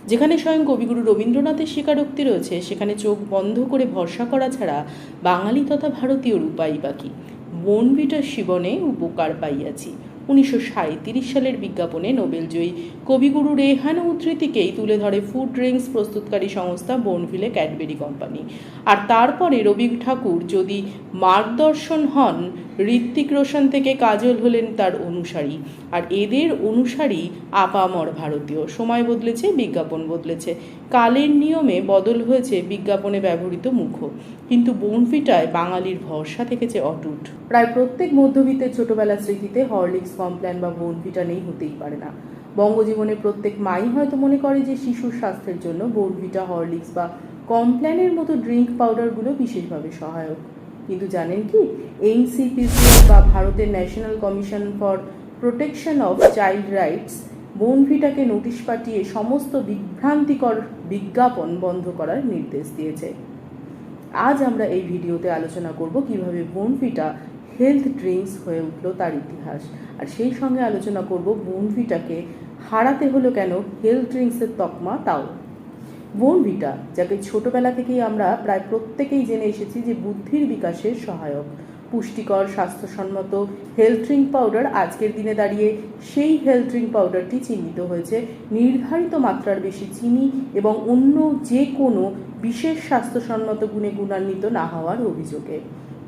যেখানে স্বয়ং কবিগুরু রবীন্দ্রনাথের স্বীকারোক্তি রয়েছে, সেখানে চোখ বন্ধ করে ভরসা করা ছাড়া বাঙালি তথা ভারতীয়র উপায় বাকি। বোর্নভিটার সেবনে উপকার পাইয়াছি। 1937 সালের বিজ্ঞাপনে নোবেলজয়ী কবিগুরু রেহান উদ্ধৃতিকেই তুলে ধরে ফুড ড্রিঙ্কস প্রস্তুতকারী সংস্থা বোর্নভিলে ক্যাডবেরি কোম্পানি। আর তারপরে রবি ঠাকুর যদি মার্গদর্শন হন, ঋত্বিক রোশন থেকে কাজল হলেন তার অনুসারী। আর এদের অনুসারী আপামর ভারতীয়। সময় বদলেছে, বিজ্ঞাপন বদলেছে, কালের নিয়মে বদল হয়েছে বিজ্ঞাপনে ব্যবহৃত মুখও, কিন্তু বোর্নভিটায় বাঙালির ভরসা থেকেছে অটুট। প্রায় প্রত্যেক মধ্যবিত্তের ছোটবেলার স্মৃতিতে হরলিক্স, কমপ্ল্যান বা বোর্নভিটা নেই হতেই পারে না। বঙ্গজীবনের প্রত্যেক মাই হয়তো মনে করে যে শিশুর স্বাস্থ্যের জন্য বোর্নভিটা, হরলিক্স বা কমপ্ল্যানের মতো ড্রিঙ্ক পাউডারগুলো বিশেষভাবে সহায়ক। কিন্তু জানেন কি, এনসিপিসিআর বা ভারতের national commission for protection of child rights বোর্নভিটাকে নোটিশ পাঠিয়ে সমস্ত বিভ্রান্তিকর বিজ্ঞাপন বন্ধ করার নির্দেশ দিয়েছে। আজ আমরা এই ভিডিওতে আলোচনা করব কিভাবে বোর্নভিটা হেলথ ড্রিঙ্কস হয়ে উঠল তার ইতিহাস, আর সেই সঙ্গে আলোচনা করব বোর্নভিটাকে হারাতে হলো কেন হেলথ ড্রিঙ্কসের তকমা তাও। বোর্নভিটা, যাকে ছোটবেলা থেকেই আমরা প্রায় প্রত্যেকেই জেনে এসেছি যে বুদ্ধির বিকাশের সহায়ক, পুষ্টিকর, স্বাস্থ্যসম্মত হেলথ ড্রিঙ্ক পাউডার, আজকের দিনে দাঁড়িয়ে সেই হেলথ ড্রিঙ্ক পাউডারটি চিহ্নিত হয়েছে নির্ধারিত মাত্রার বেশি চিনি এবং অন্য যে কোনো বিশেষ স্বাস্থ্যসম্মত গুণে গুণান্বিত না হওয়ার অভিযোগে,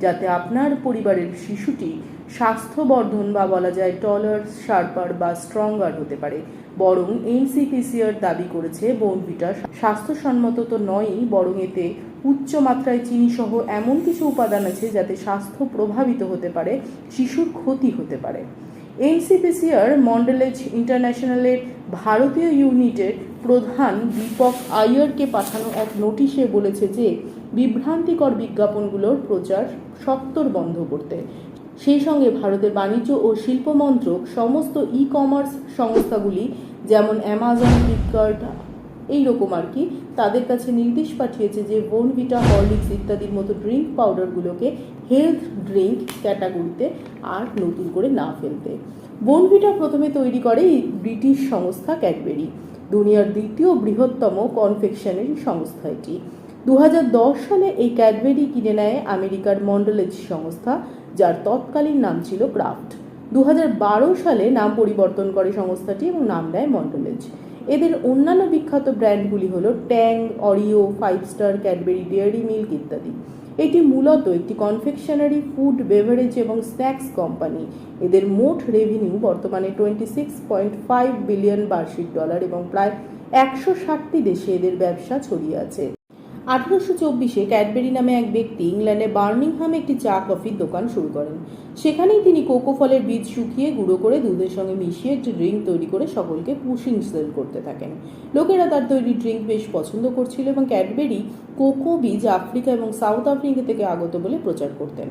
যাতে আপনার পরিবারের শিশুটি স্বাস্থ্যবর্ধন বা বলা যায় টলার, শার্পার বা স্ট্রঙ্গার হতে পারে। বরং এনসিপিসিআর দাবি করেছে বোর্নভিটা স্বাস্থ্যসম্মত তো নয়ই, বরং এতে উচ্চ মাত্রায় চিনি সহ এমন কিছু উপাদান আছে যাতে স্বাস্থ্য প্রভাবিত হতে পারে, শিশুর ক্ষতি হতে পারে। এনসিপিসিআর মন্ডলেজ ইন্টারন্যাশনালের ভারতীয় ইউনিটের প্রধান দীপক আয়ারকে পাঠানো এক নোটিশে বলেছে যে বিভ্রান্তিকর বিজ্ঞাপনগুলোর প্রচার সত্বর বন্ধ করতে। সেই সঙ্গে ভারতের বাণিজ্য ও শিল্প মন্ত্রক সমস্ত ই-কমার্স সংস্থাগুলি, যেমন অ্যামাজন, ফ্লিপকার্ট, এইরকম আর কি, তাদের কাছে নির্দেশ পাঠিয়েছে যে বোর্নভিটা, হরলিক্স ইত্যাদির মতো ড্রিঙ্ক পাউডারগুলোকে হেলথ ড্রিঙ্ক ক্যাটাগরিতে আর নতুন করে না ফেলতে। বোর্নভিটা প্রথমে তৈরি করে ব্রিটিশ সংস্থা ক্যাডবেরি, দুনিয়ার দ্বিতীয় বৃহত্তম কনফেকশনারি সংস্থা এটি। 2010 সালে এই ক্যাডবেরি কিনে নেয় আমেরিকার মন্ডলেজ সংস্থা, যার তৎকালীন নাম ছিল ক্রাফট। 2012 সালে নাম পরিবর্তন করে সংস্থাটি এবং নাম দেয় মন্ডলেজ। এদের অন্যান্য বিখ্যাত ব্র্যান্ডগুলি হলো Tang, Oreo, 5 star, Cadbury dairy milk ইত্যাদি। এটি মূলত একটি কনফেকশনারি, ফুড, বেভারেজ এবং স্ন্যাক্স কোম্পানি। এদের মোট রেভিনিউ বর্তমানে $26.5 বিলিয়ন বার্ষিক ডলার এবং প্রায় 160টি দেশে এদের ব্যবসা ছড়িয়ে আছে। 1824-এ ক্যাডবেরি নামে এক ব্যক্তি ইংল্যান্ডের বার্মিংহামে একটি চা কফির দোকান শুরু করেন। সেখানেই তিনি কোকো ফলের বীজ শুকিয়ে গুঁড়ো করে দুধের সঙ্গে মিশিয়ে একটি ড্রিঙ্ক তৈরি করে সকলকে পুশিং সেল করতে থাকেন। লোকেরা তার তৈরি ড্রিঙ্ক বেশ পছন্দ করছিল এবং ক্যাডবেরি কোকো বীজ আফ্রিকা এবং সাউথ আফ্রিকা থেকে আগত বলে প্রচার করতেন।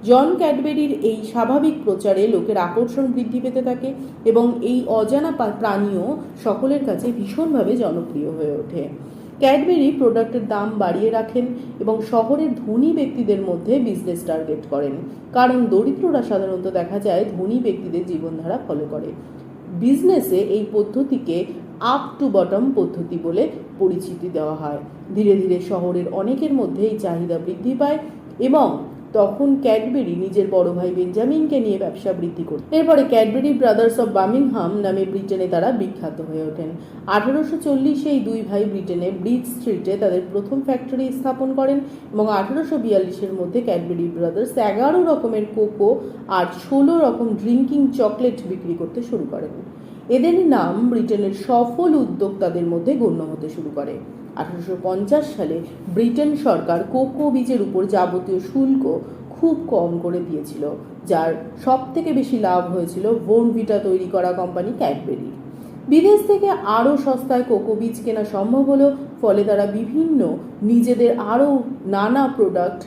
জন ক্যাডবেরির এই স্বাভাবিক প্রচারে লোকের আকর্ষণ বৃদ্ধি পেতে থাকে এবং এই অজানা প্রাণীও সকলের কাছে ভীষণভাবে জনপ্রিয় হয়ে ওঠে। ক্যাডবেরি প্রোডাক্টের দাম বাড়িয়ে রাখেন এবং শহরের ধনী ব্যক্তিদের মধ্যে বিজনেস টার্গেট করেন, কারণ দরিদ্ররা সাধারণত দেখা যায় ধনী ব্যক্তিদের জীবনধারা ফলো করে। বিজনেসে এই পদ্ধতিকে আপ টু বটম পদ্ধতি বলে পরিচিতি দেওয়া হয়। ধীরে ধীরে শহরের অনেকের মধ্যে এই চাহিদা বৃদ্ধি পায় এবং তখন ক্যাডবেরি নিজের বড় ভাই বেঞ্জামিনকে নিয়ে ব্যবসা বৃদ্ধি করত। এরপরে ক্যাডবেরি ব্রাদার্স অব বার্মিংহাম নামে ব্রিটেনে তারা বিখ্যাত হয়ে ওঠেন। 1840-এ এই দুই ভাই ব্রিটেনে ব্রিজ স্ট্রিটে তাদের প্রথম ফ্যাক্টরি স্থাপন করেন এবং 1842-এর মধ্যে ক্যাডবেরি ব্রাদার্স 11 রকমের কোকো আর 16 রকম ড্রিঙ্কিং চকলেট বিক্রি করতে শুরু করেন। এদের নাম ব্রিটেনের সফল উদ্যোক্তাদের মধ্যে গণ্য হতে শুরু করে। 1850 সালে ব্রিটেন সরকার কোকো বীজের উপর যাবতীয় শুল্ক খুব কম করে দিয়েছিল, যার সব থেকে বেশি লাভ হয়েছিল বোর্নভিটা তৈরি করা কোম্পানি ক্যাডবেরি। বিদেশ থেকে আরও সস্তায় কোকো বীজ কেনা সম্ভব হলো, ফলে তারা বিভিন্ন নিজেদের আরও নানা প্রোডাক্ট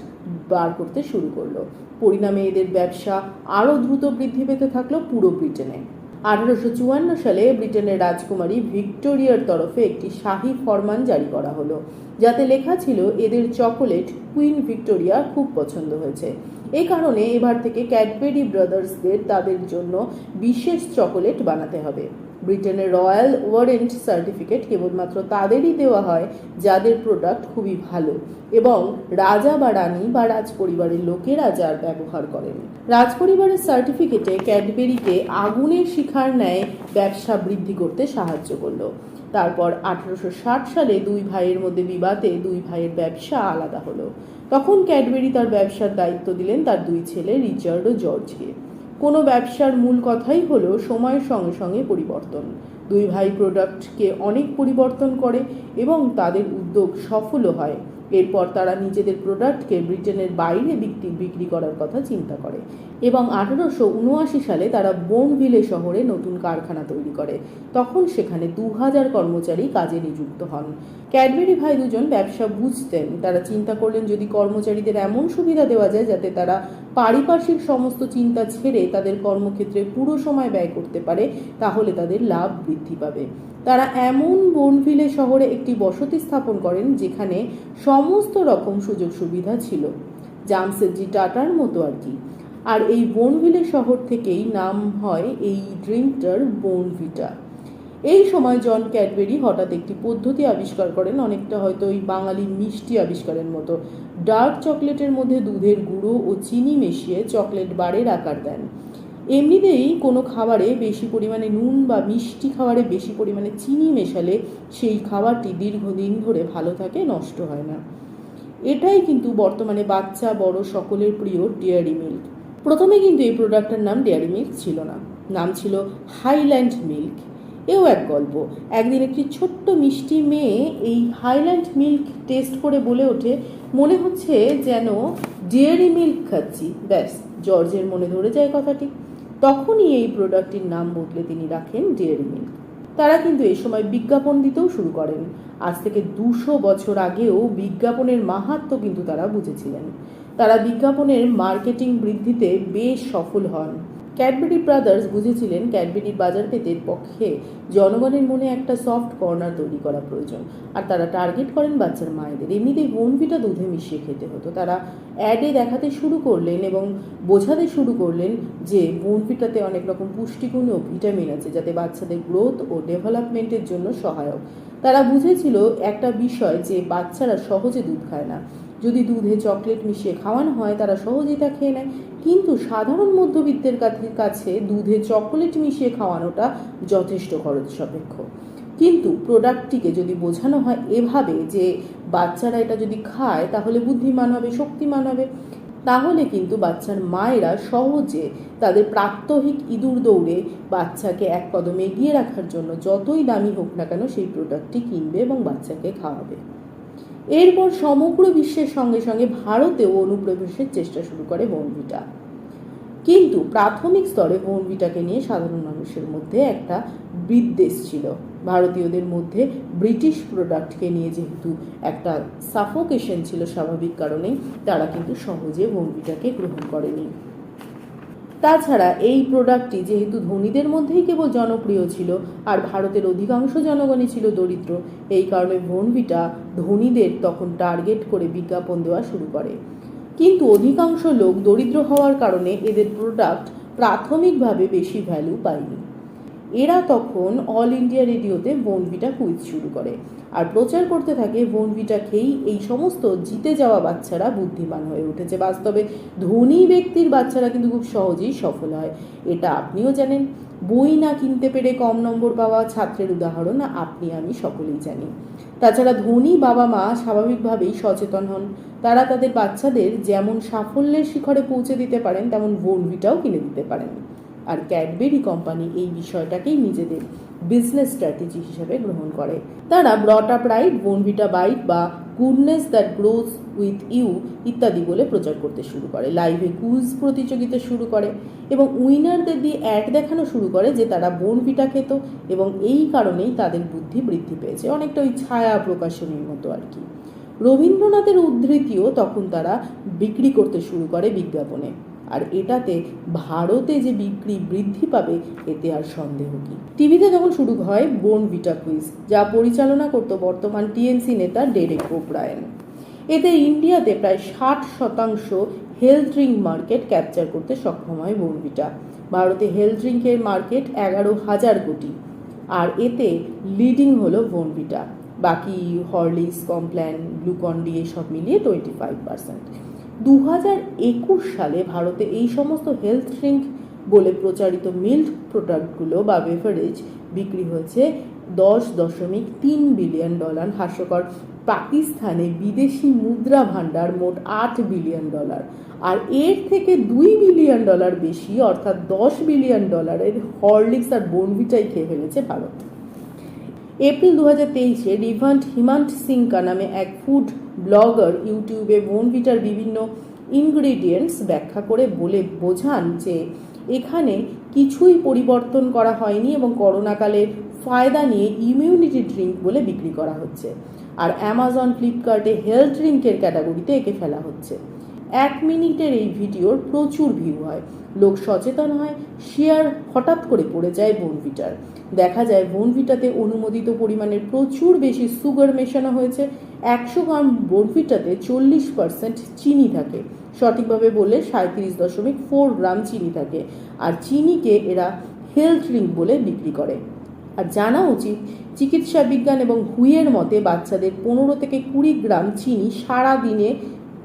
বার করতে শুরু করলো। পরিণামে এদের ব্যবসা আরও দ্রুত বৃদ্ধি পেতে থাকলো পুরো ব্রিটেনে। 1854 সালে ব্রিটেনের রাজকুমারী ভিক্টোরিয়ার তরফে একটি শাহী ফরমান জারি করা হলো, যাতে লেখা ছিল এদের চকোলেট কুইন ভিক্টোরিয়া খুব পছন্দ হয়েছে। এই কারণে এবার থেকে ক্যাডবেরি ব্রাদার্সদের তাদের জন্য বিশেষ চকোলেট বানাতে হবে। ব্রিটেনের রয়্যাল ওয়ারেন্ট সার্টিফিকেট কেবলমাত্র তাদেরই দেওয়া হয় যাদের প্রোডাক্ট খুবই ভালো এবং রাজা বা রানী বা রাজপরিবারের লোকেরা যার ব্যবহার করেন। রাজপরিবারের সার্টিফিকেটে ক্যাডবেরিকে আগুনের শিখার ন্যায় ব্যবসা বৃদ্ধি করতে সাহায্য করলো। তারপর 1860 সালে দুই ভাইয়ের মধ্যে বিবাদে দুই ভাইয়ের ব্যবসা আলাদা হলো। তখন ক্যাডবেরি তার ব্যবসার দায়িত্ব দিলেন তার দুই ছেলে রিচার্ড ও জর্জকে। কোনো ব্যবসার মূল কথাই হলো সময়ের সঙ্গে সঙ্গে পরিবর্তন। দুই ভাই প্রোডাক্টকে অনেক পরিবর্তন করে এবং তাদের উদ্যোগ সফলও হয়। এরপর তারা নিজেদের প্রোডাক্টকে ব্রিটেনের বাইরে বিক্রি করার কথা চিন্তা করে এবং 1879 সালে তারা বোর্নভিলে শহরে নতুন কারখানা তৈরি করে। তখন সেখানে 2000 কর্মচারী কাজে নিযুক্ত হন। ক্যাডবেরি ভাই দুজন ব্যবসা বুঝতেন। তারা চিন্তা করলেন যদি কর্মচারীদের এমন সুবিধা দেওয়া যায় যাতে তারা পারিপার্শ্বিক সমস্ত চিন্তা ছেড়ে তাদের কর্মক্ষেত্রে পুরো সময় ব্যয় করতে পারে তাহলে তাদের লাভ বৃদ্ধি পাবে। তারা এমন বোর্নভিলে শহরে একটি বসতি স্থাপন করেন যেখানে সমস্ত রকম সুযোগ সুবিধা ছিল, জামশেদজি টাটার মতো আর কি। আর এই বোর্নভিলে শহর থেকেই নাম হয় এই ড্রিঙ্কটার বোর্নভিটা। এই সময় জন ক্যাডবেরি হঠাৎ একটি পদ্ধতি আবিষ্কার করেন, অনেকটা হয়তো ওই বাঙালি মিষ্টি আবিষ্কারের মতো। ডার্ক চকলেটের মধ্যে দুধের গুঁড়ো ও চিনি মিশিয়ে চকলেট বারের আকার দেন। এমনিতেই কোনো খাবারে বেশি পরিমাণে নুন বা মিষ্টি খাবারে বেশি পরিমাণে চিনি মেশালে সেই খাবারটি দীর্ঘদিন ধরে ভালো থাকে, নষ্ট হয় না। এটাই কিন্তু বর্তমানে বাচ্চা বড় সকলের প্রিয় ডেয়ারি মিল্ক। প্রথমে কিন্তু এই প্রোডাক্টটার নাম ডেয়ারি মিল্ক ছিল না, নাম ছিল হাইল্যান্ড মিল্ক। এও এক গল্প। একদিন একটি ছোট্ট মিষ্টি মেয়ে এই হাইল্যান্ড মিল্ক টেস্ট করে বলে ওঠে, মনে হচ্ছে যেন ডেয়ারি মিল্ক খাচ্ছি। ব্যাস, জর্জের মনে ধরে যায় কথাটি। তখনই এই প্রোডাক্টটির নাম বদলে তিনি রাখেন ডেয়ারি মিল্ক। তারা কিন্তু এই সময় বিজ্ঞাপন দিতেও শুরু করেন। আজ থেকে 200 বছর আগেও বিজ্ঞাপনের মাহাত্ম্য কিন্তু তারা বুঝেছিলেন। তারা বিজ্ঞাপনের মার্কেটিং বৃদ্ধিতে বেশ সফল হন। ক্যাডবেরি ব্রাদার্স বুঝেছিলেন ক্যাডবেরির বাজার পেতে পক্ষে জনগণের মনে একটা সফট কর্নার তৈরি করা প্রয়োজন, আর তারা টার্গেট করেন বাচ্চার মায়েদের। এমনিতেই বোর্নভিটা দুধে মিশিয়ে খেতে হতো। তারা অ্যাডে দেখাতে শুরু করলেন এবং বোঝাতে শুরু করলেন যে বোর্নভিটাতে অনেক রকম পুষ্টিগুণ ও ভিটামিন আছে যাতে বাচ্চাদের গ্রোথ ও ডেভেলপমেন্টের জন্য সহায়ক। তারা বুঝেছিল একটা বিষয় যে বাচ্চারা সহজে দুধ খায় না। যদি দুধে চকলেট মিশিয়ে খাওয়ানো হয় তারা সহজেই তা খেয়ে নেয়, কিন্তু সাধারণ মধ্যবিত্তের কাছে দুধে চকোলেট মিশিয়ে খাওয়ানোটা যথেষ্ট খরচ সাপেক্ষ। কিন্তু প্রোডাক্টটিকে যদি বোঝানো হয় এভাবে যে বাচ্চারা এটা যদি খায় তাহলে বুদ্ধিমান হবে, শক্তিমান হবে, তাহলে কিন্তু বাচ্চার মায়েরা সহজে তাদের প্রাত্যহিক ইঁদুর দৌড়ে বাচ্চাকে এক কদম এগিয়ে রাখার জন্য যতই দামি হোক না কেন সেই প্রোডাক্টটি কিনবে এবং বাচ্চাকে খাওয়াবে। এরপর সমগ্র বিশ্বের সঙ্গে সঙ্গে ভারতেও অনুপ্রবেশের চেষ্টা শুরু করে বোর্নভিটা। কিন্তু প্রাথমিক স্তরে বোর্নভিটাকে নিয়ে সাধারণ মানুষের মধ্যে একটা বিদ্বেষ ছিল। ভারতীয়দের মধ্যে ব্রিটিশ প্রোডাক্টকে নিয়ে যেহেতু একটা সাফোকেশন ছিল স্বাভাবিক কারণেই, তারা কিন্তু সহজে বোর্নভিটাকে গ্রহণ করেনি। তাছাড়া এই প্রোডাক্টটি যেহেতু ধনীদের মধ্যেই কেবল জনপ্রিয় ছিল আর ভারতের অধিকাংশ জনগণই ছিল দরিদ্র, এই কারণে বোর্নভিটা ধনীদের তখন টার্গেট করে বিজ্ঞাপন দেওয়া শুরু করে। কিন্তু অধিকাংশ লোক দরিদ্র হওয়ার কারণে এদের প্রোডাক্ট প্রাথমিকভাবে বেশি ভ্যালু পায়নি। এরা তখন অল ইন্ডিয়া রেডিওতে বোর্নভিটা কুইজ শুরু করে আর প্রচার করতে থাকে বোর্নভিটা খেয়েই এই সমস্ত জিতে যাওয়া বাচ্চারা বুদ্ধিমান হয়ে উঠেছে। বাস্তবে ধনী ব্যক্তির বাচ্চারা কিন্তু খুব সহজেই সফল হয়, এটা আপনিও জানেন। বই না কিনতে পেরে কম নম্বর পাওয়া ছাত্রের উদাহরণ আপনি আমি সকলেই জানি। তাছাড়া ধনী বাবা মা স্বাভাবিকভাবেই সচেতন হন। তারা তাদের বাচ্চাদের যেমন সাফল্যের শিখরে পৌঁছে দিতে পারেন তেমন বোর্নভিটাও কিনে দিতে পারেন। আর ক্যাডবেরি কোম্পানি এই বিষয়টাকেই নিজেদের বিজনেস স্ট্র্যাটেজি হিসেবে গ্রহণ করে। তারা brought up right, Bournvita bite বা goodness that grows with you ইত্যাদি বলে প্রচার করতে শুরু করে। লাইভে কুইজ প্রতিযোগিতা শুরু করে এবং উইনারদের দিয়ে অ্যাড দেখানো শুরু করে যে তারা বোর্নভিটা খেত এবং এই কারণেই তাদের বুদ্ধি বৃদ্ধি পেয়েছে। অনেকটা ওই ছায়া প্রকাশনীর মতো আর কি। রবীন্দ্রনাথের উদ্ধৃতিও তখন তারা বিক্রি করতে শুরু করে বিজ্ঞাপনে। আর এটাতে ভারতে যে বিক্রি বৃদ্ধি পাবে এতে আর সন্দেহ কি। টিভিতে যখন শুরু হয় বোর্নভিটা কুইজ, যা পরিচালনা করত বর্তমান টিএনসি নেতা ডেরেক ওব্রায়েন। এতে ইন্ডিয়াতে প্রায় 60% হেলথ ড্রিঙ্ক মার্কেট ক্যাপচার করতে সক্ষম হয় বোর্নভিটা। ভারতে হেলথ ড্রিঙ্কের মার্কেট 11,000 কোটি। আর এতে লিডিং হলো বোর্নভিটা, বাকি হরলিক্স, কমপ্ল্যান, গ্লুকন-ডি এসব মিলিয়ে 25%। 2021 সালে ভারতে এই সমস্ত হেলথ ড্রিঙ্ক বলে প্রচারিত মিল্ক প্রোডাক্টগুলো বা বেভারেজ বিক্রি হয়েছে $10.3 বিলিয়ন। হাস্যকর, পাকিস্তানে বিদেশি মুদ্রা ভাণ্ডার মোট $8 বিলিয়ন, আর এর থেকে $2 বিলিয়ন বেশি অর্থাৎ $10 বিলিয়ন হরলিক্স আর বোর্নভিটাই খেয়ে ফেলেছে ভারত। এপ্রিল 2023-এ হিমান্ত সিংকা নামে এক ফুড ব্লগার ইউটিউবে বোর্নভিটার বিভিন্ন ইনগ্রেডিয়েন্টস ব্যাখ্যা করে বোঝান যে এখানে কিছুই পরিবর্তন করা হয়নি এবং করোনাকালে ফায়দা নিয়ে ইমিউনিটি ড্রিঙ্ক বলে বিক্রি করা হচ্ছে। আর অ্যামাজন, ফ্লিপকার্টে হেলথ ড্রিঙ্কের ক্যাটাগরিতে একে ফেলা হচ্ছে। 1 মিনিটের এই ভিডিওর প্রচুর ভিউ হয়, লোক সচেতন হয়, শেয়ার হঠাৎ করে পড়ে যায় বোর্নভিটার। দেখা যায় বোর্নভিটাতে অনুমোদিত পরিমাণের প্রচুর বেশি সুগার মেশানো হয়েছে। 100 গ্রাম বোর্নভিটাতে 40% চিনি থাকে, সঠিকভাবে বললে 37.4 গ্রাম চিনি থাকে। আর চিনিকে এরা হেলথ ড্রিঙ্ক বলে বিক্রি করে। আর জানা উচিত, চিকিৎসা বিজ্ঞান এবং হুইয়ের মতে বাচ্চাদের 15 থেকে 20 গ্রাম চিনি সারা দিনে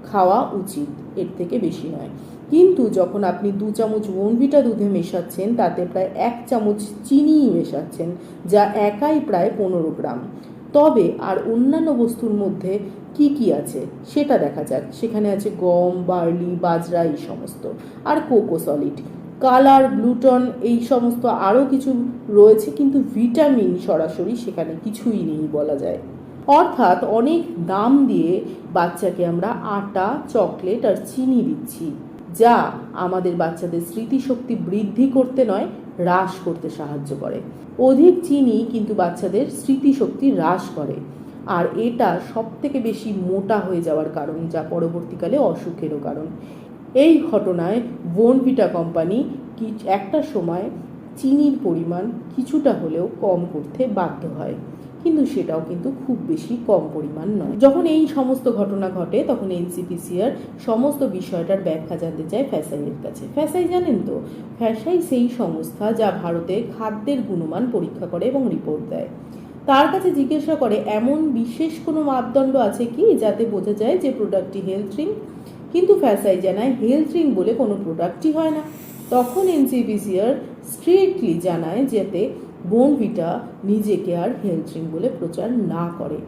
খাওয়া উচিত, এর থেকে বেশি নয়। কিন্তু যখন আপনি 2 চামচ বোর্নভিটা দুধে মেশাচ্ছেন তাতে প্রায় 1 চামচ চিনি মেশাচ্ছেন, যা একাই প্রায় 15 গ্রাম। তবে আর অন্যান্য বস্তুর মধ্যে কি কি আছে সেটা দেখা যাক। সেখানে আছে গম, বার্লি, বাজরা এই সমস্ত, আর কোকো সলিড, কালার, গ্লুটন এই সমস্ত আরও কিছু রয়েছে, কিন্তু ভিটামিন সরাসরি সেখানে কিছুই নেই বলা যায়। অর্থাৎ অনেক দাম দিয়ে বাচ্চাকে আমরা আটা, চকলেট আর চিনি দিচ্ছি, যা আমাদের বাচ্চাদের স্মৃতিশক্তি বৃদ্ধি করতে নয়, হ্রাস করতে সাহায্য করে। অধিক চিনি কিন্তু বাচ্চাদের স্মৃতিশক্তি হ্রাস করে, আর এটা সবথেকে বেশি মোটা হয়ে যাওয়ার কারণ, যা পরবর্তীকালে অসুখেরও কারণ। এই ঘটনায় বোর্নভিটা কোম্পানি একটা সময় চিনির পরিমাণ কিছুটা হলেও কম করতে বাধ্য হয়, কিন্তু সেটাও কিন্তু খুব বেশি কম পরিমাণ নয়। যখন এই সমস্ত ঘটনা ঘটে তখন এনসিপিসিআর সমস্ত বিষয়টার ব্যাখ্যা জানতে চায় ফ্যাসাইয়ের কাছে। ফ্যাসাই জানেন তো? ফ্যাসাই সেই সংস্থা যা ভারতে খাদ্যের গুণমান পরীক্ষা করে এবং রিপোর্ট দেয়। তার কাছে জিজ্ঞাসা করে এমন বিশেষ কোনো মাপদণ্ড আছে কি যাতে বোঝা যায় যে প্রোডাক্টটি হেলথ ড্রিঙ্ক। কিন্তু ফ্যাসাই জানায় হেলথ ড্রিঙ্ক বলে কোনো প্রোডাক্টই হয় না। তখন এনসিপিসিআর স্ট্রিক্টলি জানায় যাতে বোর্নভিটা নিজেকে আর হেলথ ড্রিঙ্ক বলে প্রচার না করে।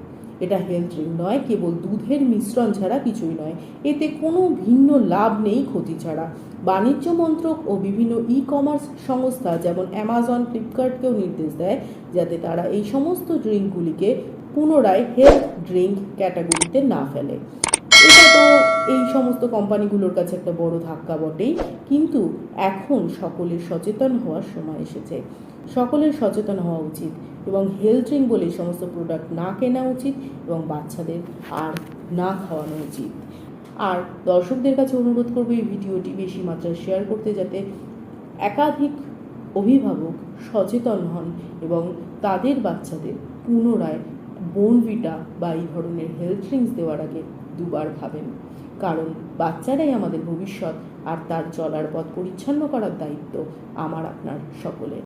এটা হেলথ ড্রিঙ্ক নয়, কেবল দুধের মিশ্রণ ছাড়া কিছুই নয়, এতে কোনো ভিন্ন লাভ নেই ক্ষতি ছাড়া। বাণিজ্য মন্ত্রক ও বিভিন্ন ই-কমার্স সংস্থা যেমন অ্যামাজন, ফ্লিপকার্টকেও নির্দেশ দেয় যাতে তারা এই সমস্ত ড্রিঙ্কগুলিকে পুনরায় হেলথ ড্রিঙ্ক ক্যাটাগরিতে না ফেলে। এটা তো এই সমস্ত কোম্পানিগুলোর কাছে একটা বড় ধাক্কা বটেই, কিন্তু এখন সকলের সচেতন হওয়ার সময় এসেছে। সকলের সচেতন হওয়া উচিত এবং হেলথ ড্রিঙ্ক বলে এই সমস্ত প্রোডাক্ট না কেনা উচিত এবং বাচ্চাদের আর না খাওয়ানো উচিত। আর দর্শকদের কাছে অনুরোধ করব এই ভিডিওটি বেশি মাত্রায় শেয়ার করতে, যাতে একাধিক অভিভাবক সচেতন হন এবং তাদের বাচ্চাদের পুনরায় বোর্নভিটা বা এই ধরনের হেলথ ড্রিঙ্কস দেওয়ার আগে দুবার ভাবেন, কারণ বাচ্চারাই আমাদের ভবিষ্যৎ, আর তার চলার পথ পরিচ্ছন্ন করার দায়িত্ব আমার আপনার সকলের।